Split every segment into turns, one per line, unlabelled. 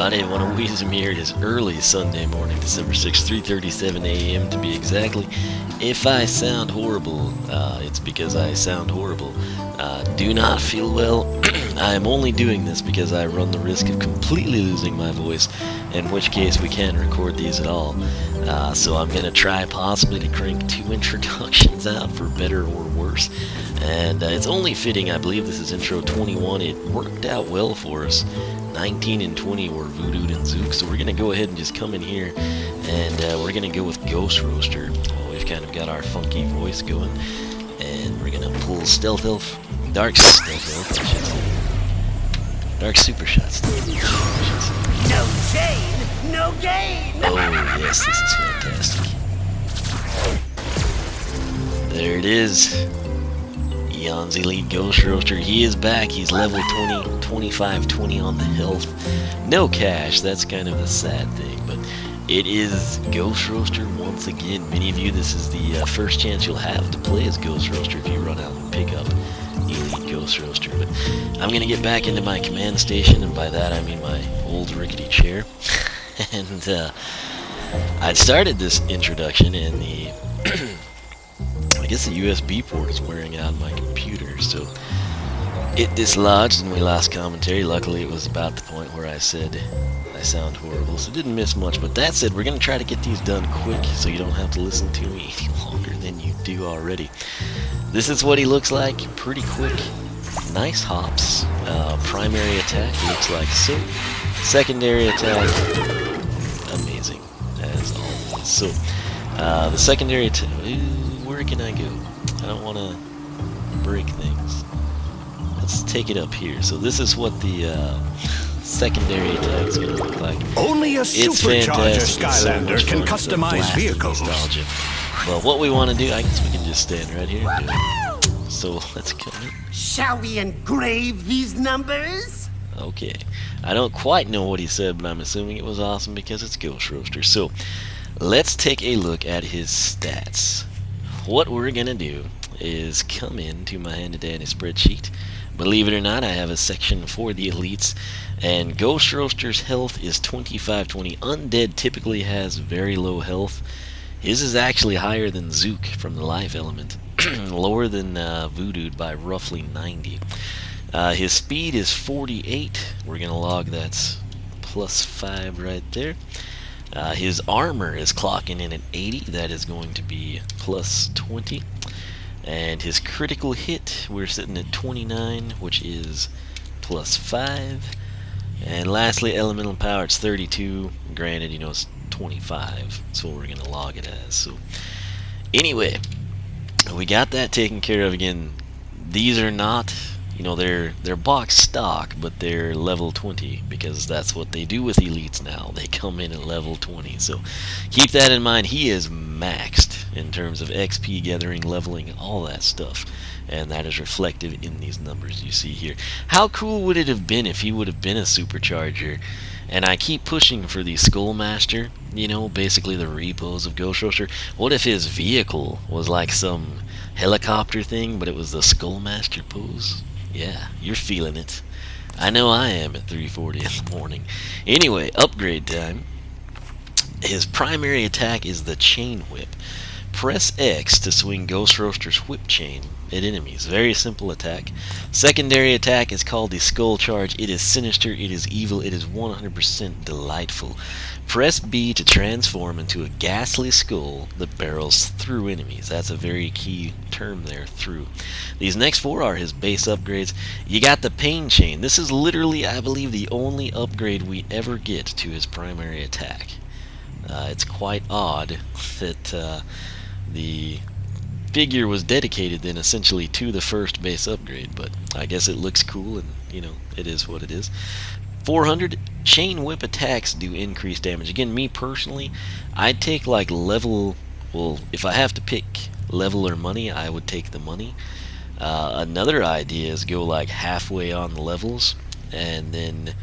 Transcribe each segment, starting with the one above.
everybody. I want to welcome you here this early Sunday morning, December 6th, 3:37 a.m. to be exactly. If I sound horrible, it's because I sound horrible. Do not feel well. I am only doing this because I run the risk of completely losing my voice, in which case we can't record these at all. So I'm going to try possibly to crank 2 introductions out for better or worse. And it's only fitting, I believe this is intro 21. It worked out well for us. 19 and 20 were Voodooed and Zook, so we're going to go ahead and just come in here, and we're going to go with Ghost Roaster. Well, we've kind of got our funky voice going, and we're going to pull Stealth Elf, Dark Stealth Elf, I should say. Dark Super Shots.
No chain, no gain!
Oh, yes, this is fantastic. There it is. Eon's Elite Ghost Roaster. He is back. He's level 20, 25, 20 on the health. No cash. That's kind of the sad thing, but it is Ghost Roaster once again. Many of you, this is the first chance you'll have to play as Ghost Roaster if you run out and pick up Elite Ghost Roaster. But I'm going to get back into my command station, and by that I mean my old rickety chair. And I started this introduction in the I guess the USB port is wearing out my computer, so it dislodged and we lost commentary. Luckily it was about the point where I said I sound horrible, so didn't miss much. But that said, we're going to try to get these done quick so you don't have to listen to me any longer than you do already. This is what he looks like, pretty quick, nice hops. Primary attack looks like so. Secondary attack, amazing, as always. So, the secondary attack, where can I go? I don't want to break things. Let's take it up here. So this is what the secondary attack is going to look like.
Only a SuperCharger Skylander
so
can customize vehicles.
Nostalgia. But what we want to do, I guess we can just stand right here and do it. So let's come in.
Shall we engrave these numbers?
Okay. I don't quite know what he said, but I'm assuming it was awesome because it's Ghost Roaster. So let's take a look at his stats. What we're gonna do is come into my handy dandy spreadsheet. Believe it or not, I have a section for the elites, and Ghost Roaster's health is 2520. Undead typically has very low health. His is actually higher than Zook from the life element, lower than Voodooed by roughly 90. His speed is 48. We're gonna log that's +5 right there. His armor is clocking in at 80. That is going to be +20. And his critical hit, we're sitting at 29, which is +5. And lastly, elemental power, it's 32. Granted, you know, it's 25. That's what we're going to log it as. So, anyway, we got that taken care of. Again, these are not, you know, they're box stock, but they're level 20 because that's what they do with elites now. They come in at level 20. So keep that in mind. He is maxed in terms of XP gathering, leveling, all that stuff. And that is reflected in these numbers you see here. How cool would it have been if he would have been a supercharger? And I keep pushing for the Skullmaster, you know, basically the repos of Ghost Roaster. What if his vehicle was like some helicopter thing, but it was the Skullmaster pose? Yeah, you're feeling it. I know I am at 3:40 in the morning. Anyway, upgrade time. His primary attack is the Chain Whip. Press X to swing Ghost Roaster's whip chain at enemies. Very simple attack. Secondary attack is called the Skull Charge. It is sinister, it is evil, it is 100% delightful. Press B to transform into a ghastly skull that barrels through enemies. That's a very key term there, through. These next 4 are his base upgrades. You got the Pain Chain. This is literally, I believe, the only upgrade we ever get to his primary attack. It's quite odd that the figure was dedicated then essentially to the first base upgrade, but I guess it looks cool, and you know, it is what it is. 400 Chain Whip attacks do increased damage. Again, me personally, I'd take like level, well, if I have to pick level or money, I would take the money. Another idea is go like halfway on the levels, and then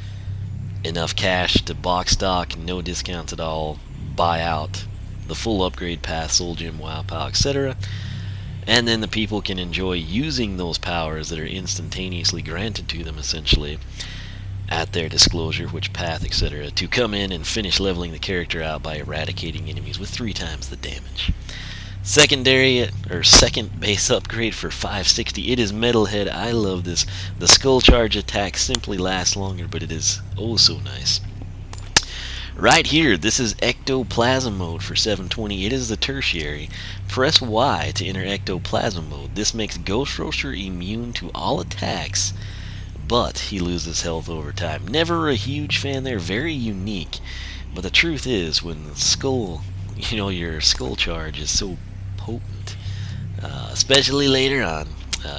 enough cash to box stock, no discounts at all, buy out the full upgrade path, Soul Gem, Wow Pow, etc. And then the people can enjoy using those powers that are instantaneously granted to them, essentially, at their disclosure, which path, etc., to come in and finish leveling the character out by eradicating enemies with 3 times the damage. Second base upgrade for 560. It is Metalhead. I love this. The Skull Charge attack simply lasts longer, but it is oh so nice. Right here, this is Ectoplasm mode for 720. It is the tertiary. Press Y to enter Ectoplasm mode. This makes Ghost Roaster immune to all attacks, but he loses health over time. Never a huge fan there. Very unique. But the truth is, when the skull, your Skull Charge is so potent, especially later on,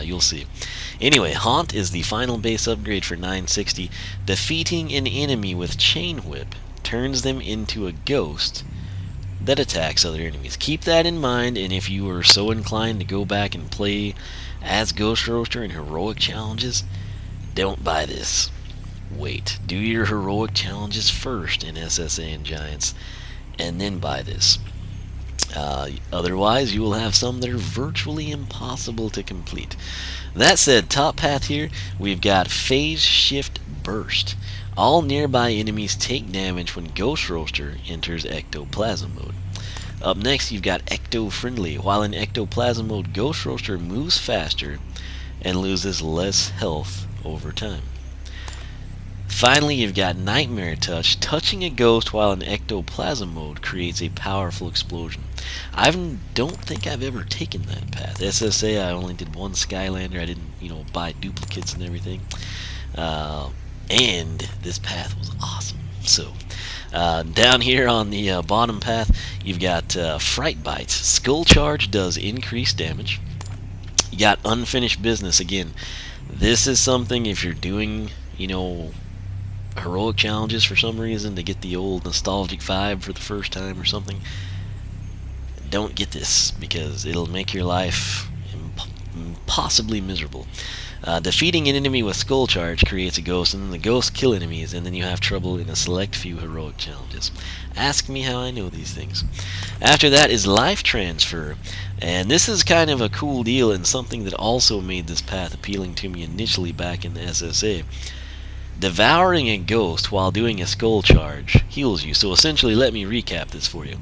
you'll see. Anyway, Haunt is the final base upgrade for 960. Defeating an enemy with Chain Whip turns them into a ghost that attacks other enemies. Keep that in mind, and if you are so inclined to go back and play as Ghost Roaster in heroic challenges, don't buy this. Wait. Do your heroic challenges first in SSA and Giants, and then buy this. Otherwise, you will have some that are virtually impossible to complete. That said, top path here, we've got Phase Shift Burst. All nearby enemies take damage when Ghost Roaster enters Ectoplasm mode. Up next, you've got Ecto Friendly. While in Ectoplasm mode, Ghost Roaster moves faster and loses less health over time. Finally, you've got Nightmare Touch. Touching a ghost while in Ectoplasm mode creates a powerful explosion. I don't think I've ever taken that path. SSA, I only did one Skylander. I didn't, buy duplicates and everything. And this path was awesome. So, down here on the bottom path, you've got Fright Bites. Skull Charge does increased damage. You got Unfinished Business. Again, this is something if you're doing, heroic challenges for some reason to get the old nostalgic vibe for the first time or something, don't get this because it'll make your life impossibly miserable. Defeating an enemy with Skull Charge creates a ghost, and then the ghosts kill enemies, and then you have trouble in a select few heroic challenges. Ask me how I know these things. After that is Life Transfer, and this is kind of a cool deal and something that also made this path appealing to me initially back in the SSA. Devouring a ghost while doing a Skull Charge heals you. So essentially, let me recap this for you.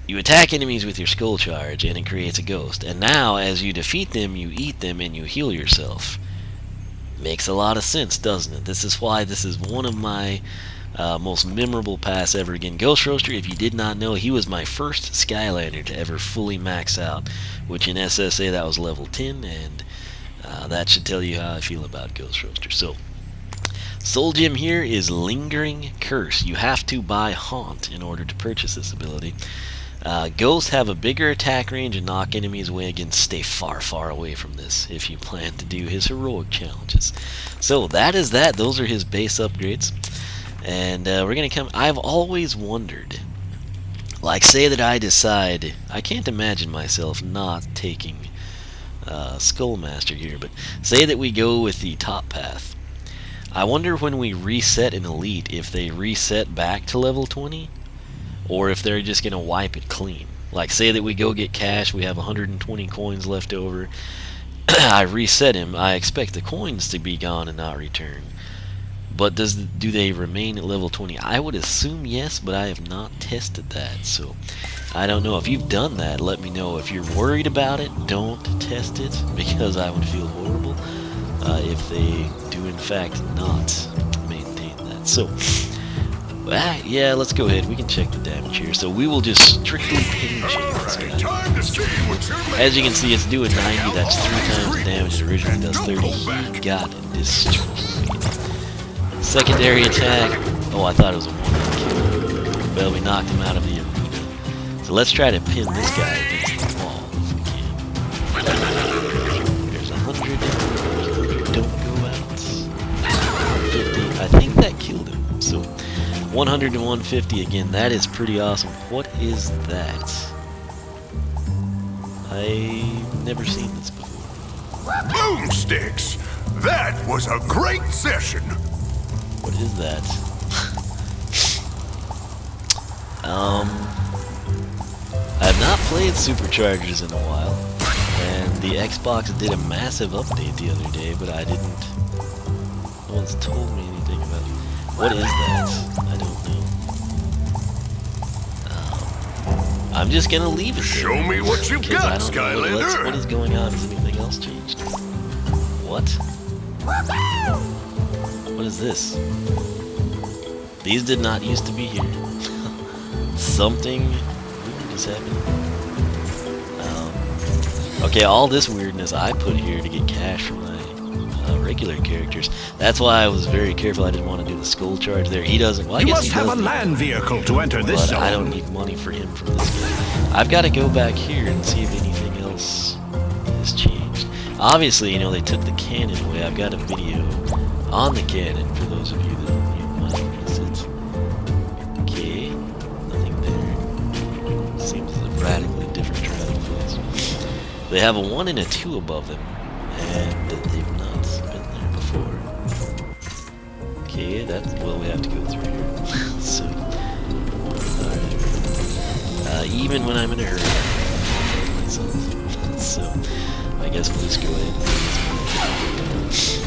You attack enemies with your Skull Charge and it creates a ghost. And now, as you defeat them, you eat them and you heal yourself. Makes a lot of sense, doesn't it? This is why this is one of my most memorable paths ever. Again, Ghost Roaster, if you did not know, he was my first Skylander to ever fully max out, which in SSA that was level 10, and that should tell you how I feel about Ghost Roaster. So, Soul Gem here is Lingering Curse. You have to buy Haunt in order to purchase this ability. Ghosts have a bigger attack range and knock enemies away. Again, stay far, far away from this if you plan to do his heroic challenges. So that is that. Those are his base upgrades. And we're going to come... I've always wondered, like say that I decide... I can't imagine myself not taking Skullmaster here, but say that we go with the top path. I wonder when we reset an elite if they reset back to level 20, or if they're just going to wipe it clean. Like say that we go get cash, we have 120 coins left over, I reset him, I expect the coins to be gone and not return. But do they remain at level 20? I would assume yes, but I have not tested that, so I don't know. If you've done that, let me know. If you're worried about it, don't test it, because I would feel horrible if they do in fact not maintain that. So, yeah, let's go ahead. We can check the damage here. So we will just strictly pain chain this guy. As you can see, it's doing 90. That's 3 times the damage it originally does 30. He got destroyed. Secondary attack. Oh, I thought it was a one-hit kill. Well, we knocked him out of the arena. So let's try to pin this guy against the wall if we can. There's 100. Don't go out. 50. I think that killed him. So 100 to 150 again. That is pretty awesome. What is that? I've never seen this before.
Boomsticks! That was a great session!
What is that? I've not played SuperChargers in a while, and the Xbox did a massive update the other day, but I didn't... No one's told me anything about it. What is that? I don't know. I'm just gonna leave it there.
Show me what you've
because
got,
I don't know
Skylander.
what is going on. Has anything else changed? What? What is this? These did not used to be here. Something weird is happening. Okay, all this weirdness I put here to get cash for my regular characters. That's why I was very careful. I didn't want to do the skull charge there. He doesn't. Well, I
You
guess
must
he
have
does
a
need
land vehicle to enter this
but
zone.
I don't need money for him from this game. I've got to go back here and see if anything else has changed. Obviously, you know, they took the cannon away. I've got a video on the cannon for those of you that might have missed it. Okay, nothing there. Seems a radically different driving phase. They have a 1 and a 2 above them, and they've not been there before. Okay, that's, well, we have to go through here. So, alright. Even when I'm in a hurry, so, I guess we'll just go ahead and do this.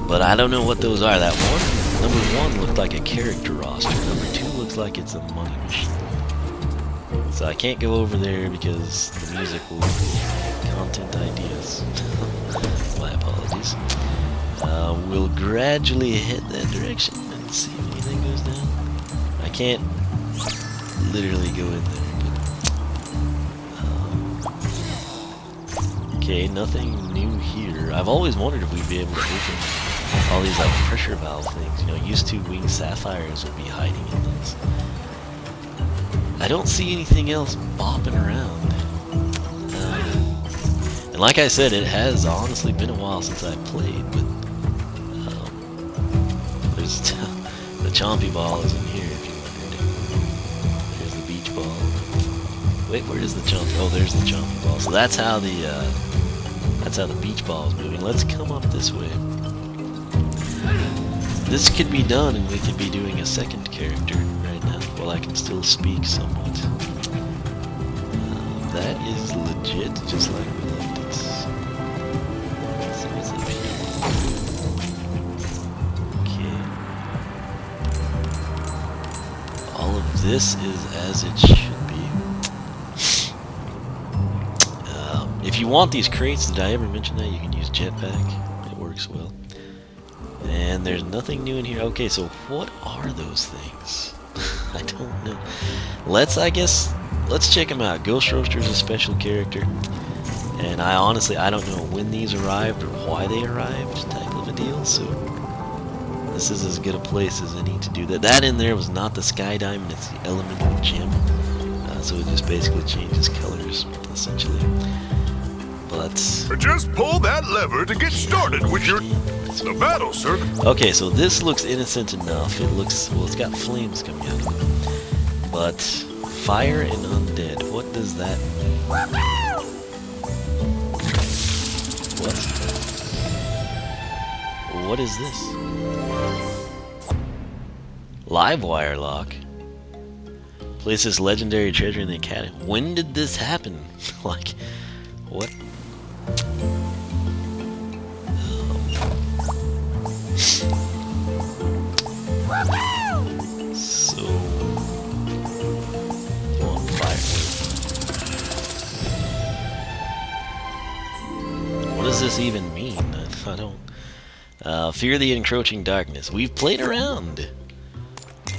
But I don't know what those are. That one, number 1 looked like a character roster. Number 2 looks like it's a money machine. So I can't go over there because the music will content ideas. My apologies. We'll gradually head that direction and see if anything goes down. I can't literally go in there, but okay, nothing new here. I've always wondered if we'd be able to open all these like pressure valve things. You know, used to winged sapphires would be hiding in those. I don't see anything else bopping around. And like I said, it has honestly been a while since I played, but there's the chompy ball is in here if you wondered. There's the beach ball. Wait, where is the chompy? Oh, there's the chompy ball. So that's how the beach ball is moving. Let's come up this way. This could be done, and we could be doing a second character right now. Well, I can still speak somewhat. That is legit, just like we left it. So what's up here? Okay. All of this is as it should be. If you want these crates, did I ever mention that? You can use jetpack. It works well. And there's nothing new in here. Okay, so what are those things? I don't know. Let's check them out. Ghost Roaster is a special character. And I honestly don't know when these arrived or why they arrived, type of a deal. So this is as good a place as any to do that. That in there was not the Sky Diamond, it's the Elemental Gem. So it just basically changes colors, essentially. But
Just pull that lever to get started with the battle, sir.
okay, so this looks innocent enough. It looks, well, it's got flames coming out of it. But fire and undead, what does that mean? What? What is this? Live wire lock. Place this legendary treasure in the academy. When did this happen? Like, what? So, on fire. What does this even mean? I don't. Fear the encroaching darkness. We've played around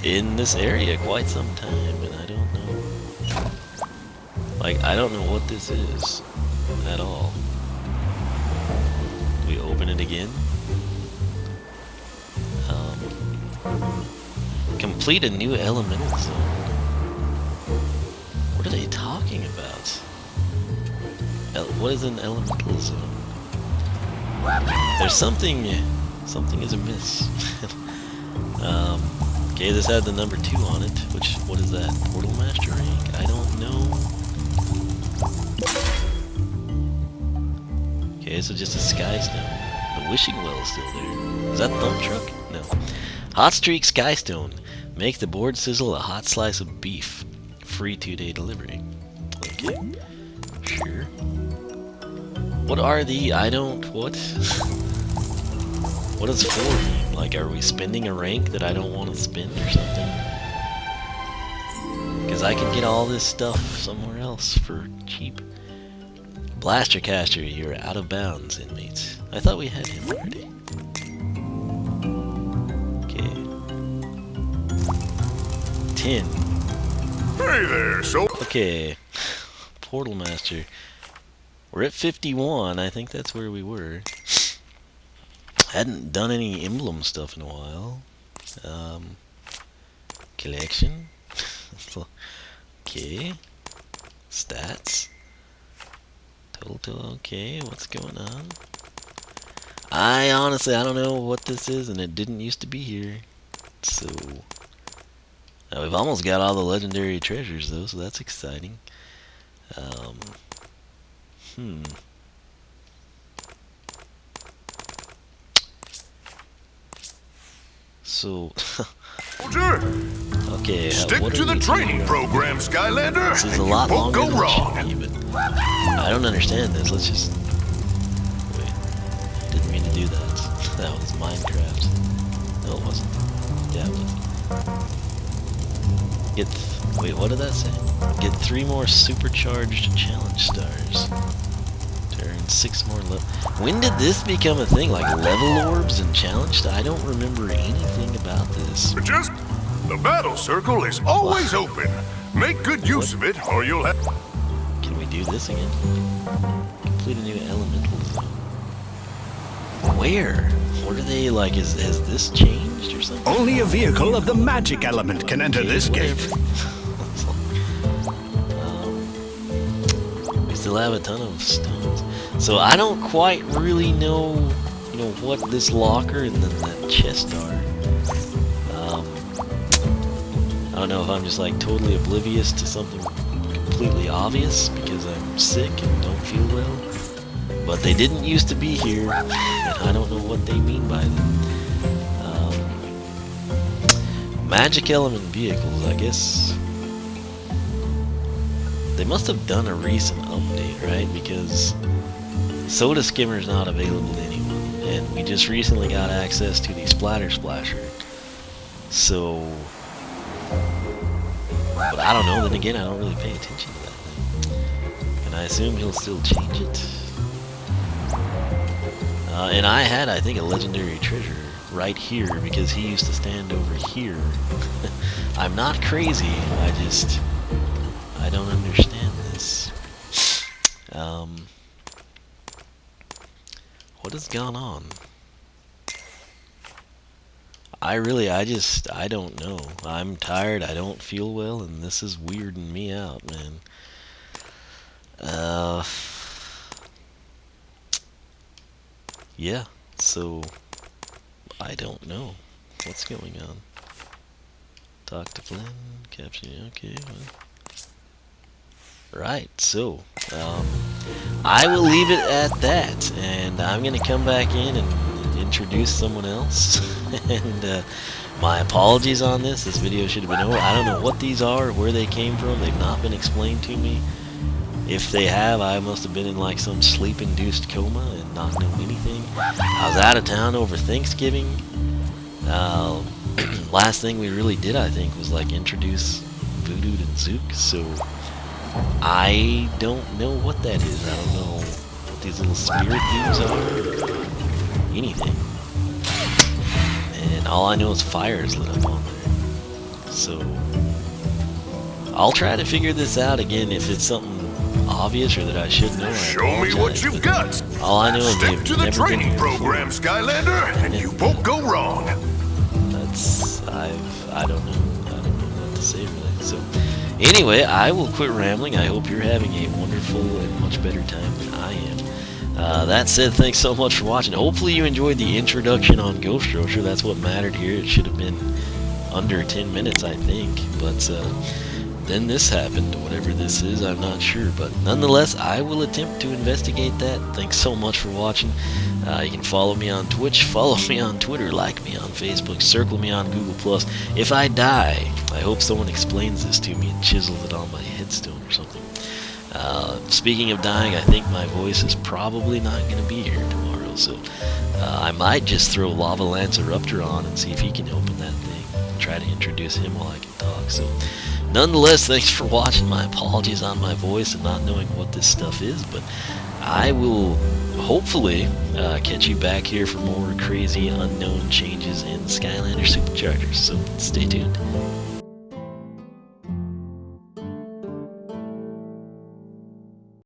in this area quite some time, and I don't know. Like, I don't know what this is at all. Do we open it again? Complete a new elemental zone. What are they talking about? What is an elemental zone? There's something is amiss. Okay, this had the number 2 on it, which, what is that? Portal Master rank? I don't know. Okay, so just a Sky Stone. The Wishing Well is still there. Is that Thumb Truck? No. Hot Streak Sky Stone. Make the board sizzle a hot slice of beef. Free 2-day delivery. Okay. Sure. What are the... I don't... What? What does 4 mean? Like, are we spending a rank that I don't want to spend or something? Because I can get all this stuff somewhere else for cheap. Blaster Caster, you're out of bounds, inmates. I thought we had him already. Okay. 10.
Hey there, so.
Okay. Portal Master. We're at 51. I think that's where we were. Hadn't done any emblem stuff in a while. Collection. Okay. Stats. Total. Okay. What's going on? I honestly don't know what this is, and it didn't used to be here. So now we've almost got all the legendary treasures though, so that's exciting. So, okay.
Stick to the training program, Skylander.
This is a
and
lot
you won't
longer
go
than
wrong.
it should be, but I don't understand this. Let's just wait. Didn't mean to do that. That was Minecraft. No, it wasn't. Yeah, it was. Wait, what did that say? Get 3 more supercharged challenge stars. Turn 6 more level. When did this become a thing? Like level orbs and challenge? I don't remember anything about this.
Just the battle circle is always open. Make good use of it, or you'll have.
Can we do this again? Complete a new elemental zone. Where? What are they like? Has this changed or something?
Only a vehicle of the magic element can enter this gate.
We still have a ton of stones. So I don't quite really know, what this locker and then that chest are. I don't know if I'm just like totally oblivious to something completely obvious because I'm sick and don't feel well. But they didn't used to be here, and I don't know what they mean by them. Magic element vehicles, I guess. They must have done a recent update, right? Because Soda Skimmer's not available to anyone, and we just recently got access to the Splatter Splasher. So, but I don't know. Then again, I don't really pay attention to that thing, and I assume he'll still change it. And I had, I think, a legendary treasure right here because he used to stand over here. I'm not crazy. I don't understand this. What has gone on? I don't know. I'm tired, I don't feel well, and this is weirding me out, man. Yeah, so I don't know what's going on. Talk to Flynn, caption, okay, well. Right, so I will leave it at that, and I'm gonna come back in and introduce someone else. And my apologies on this. This video should have been over. I don't know what these are, where they came from. They've not been explained to me. If they have, I must have been in like some sleep-induced coma and not know anything. I was out of town over Thanksgiving. Last thing we really did, I think, was like introduce Voodoo and Zook. So I don't know what that is. I don't know what these little spirit dudes are or anything. And all I know is fire is lit up on there. So I'll try to figure this out again if it's something obvious or that I should know.
Show me what you've got.
All I know is
Stick to the training program, Skylander, and you won't go wrong.
I don't know what to say really. So anyway, I will quit rambling. I hope you're having a wonderful and much better time than I am. That said, thanks so much for watching. Hopefully you enjoyed the introduction on Ghost Roaster. That's what mattered here. It should have been under 10 minutes, I think. But then this happened, whatever this is, I'm not sure. But nonetheless, I will attempt to investigate that. Thanks so much for watching. You can follow me on Twitch, follow me on Twitter, like me on Facebook, circle me on Google+. If I die, I hope someone explains this to me and chisels it on my headstone or something. Speaking of dying, I think my voice is probably not going to be here tomorrow. go. So I might just throw Lava Lance Eruptor on and see if he can open that thing. Try to introduce him while I can talk. So nonetheless, thanks for watching. My apologies on my voice and not knowing what this stuff is, but I will hopefully catch you back here for more crazy unknown changes in Skylander SuperChargers. So stay tuned.